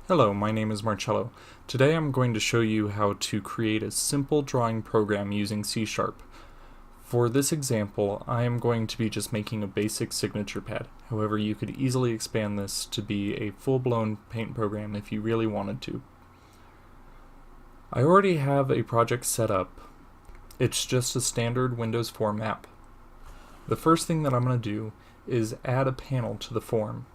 Hello, my name is Marcello. Today I'm going to show you how to create a simple drawing program using C#. For this example, I am going to be just making a basic signature pad. However, you could easily expand this to be a full-blown paint program if you really wanted to. I already have a project set up. It's just a standard Windows form app. The first thing that I'm going to do is add a panel to the form.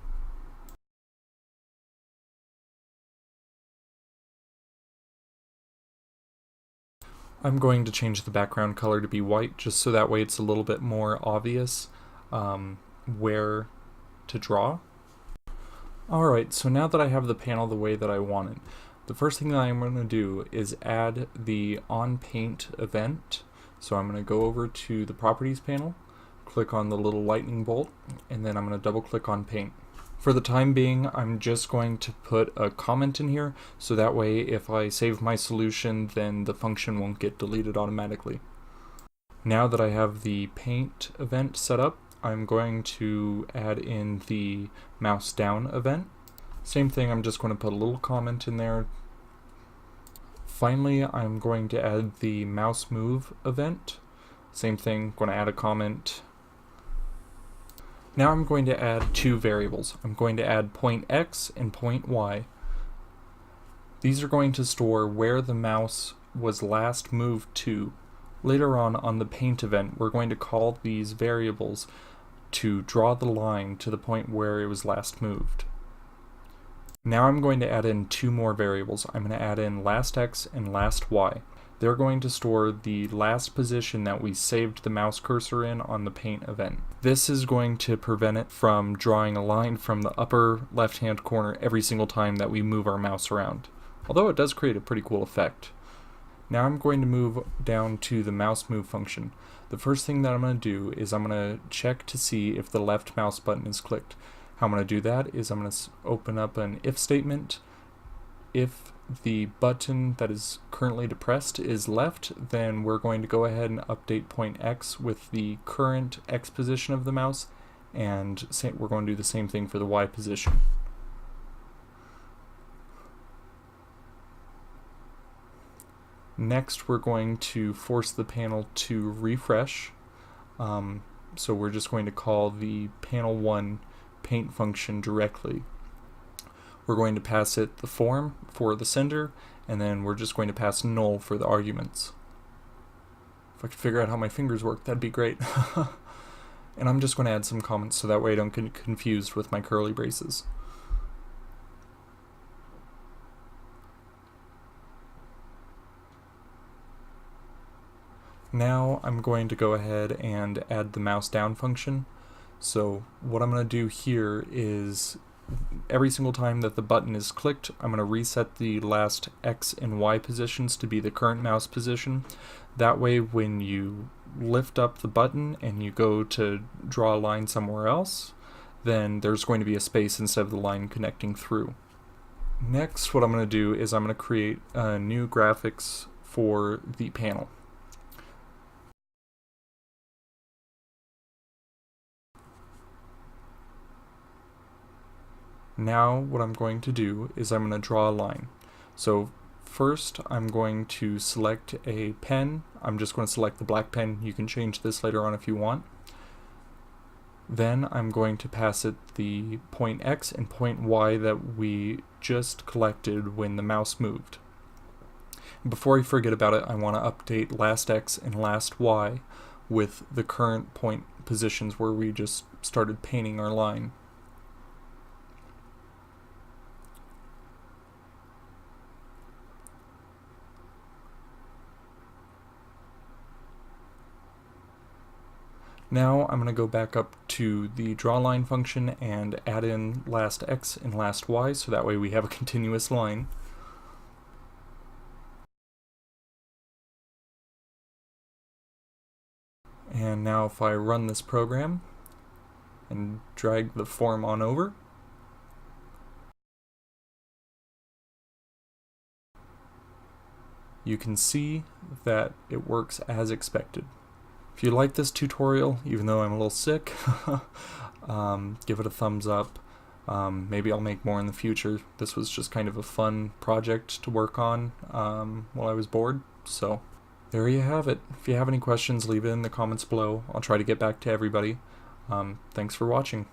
I'm going to change the background color to be white just so that way it's a little bit more obvious where to draw. Alright, so now that I have the panel the way that I want it, the first thing that I'm going to do is add the onPaint event. So I'm going to go over to the Properties panel, click on the little lightning bolt, and then I'm going to double click on Paint. For the time being, I'm just going to put a comment in here, so that way if I save my solution, then the function won't get deleted automatically. Now that I have the paint event set up, I'm going to add in the mouse down event. Same thing, I'm just going to put a little comment in there. Finally, I'm going to add the mouse move event. Same thing, going to add a comment. Now I'm going to add two variables. I'm going to add point X and point Y. These are going to store where the mouse was last moved to. Later on the paint event, we're going to call these variables to draw the line to the point where it was last moved. Now I'm going to add in two more variables. I'm going to add in last X and last Y. They're going to store the last position that we saved the mouse cursor in on the paint event. This is going to prevent it from drawing a line from the upper left-hand corner every single time that we move our mouse around. Although it does create a pretty cool effect. Now I'm going to move down to the mouse move function. The first thing that I'm going to do is I'm going to check to see if the left mouse button is clicked. How I'm going to do that is I'm going to open up an if statement. If the button that is currently depressed is left, then we're going to go ahead and update point X with the current X position of the mouse, and we're going to do the same thing for the Y position. Next, we're going to force the panel to refresh. So we're just going to call the panel 1 paint function directly. We're going to pass it the form for the sender, and then we're just going to pass null for the arguments. If I could figure out how my fingers work, that'd be great. And I'm just going to add some comments so that way I don't get confused with my curly braces. Now I'm going to go ahead and add the mouse down function. So what I'm going to do here is every single time that the button is clicked, I'm going to reset the last X and Y positions to be the current mouse position. That way when you lift up the button and you go to draw a line somewhere else, then there's going to be a space instead of the line connecting through. Next, what I'm going to do is I'm going to create new graphics for the panel. Now what I'm going to do is I'm going to draw a line. So first I'm going to select a pen. I'm just going to select the black pen. You can change this later on if you want. Then I'm going to pass it the point X and point Y that we just collected when the mouse moved. Before I forget about it, I want to update last X and last Y with the current point positions where we just started painting our line. Now I'm going to go back up to the drawLine function and add in last X and last Y, so that way we have a continuous line. And now if I run this program and drag the form on over, you can see that it works as expected. If you like this tutorial, even though I'm a little sick, give it a thumbs up. Maybe I'll make more in the future. This was just kind of a fun project to work on while I was bored. So there you have it. If you have any questions, leave it in the comments below. I'll try to get back to everybody. Thanks for watching.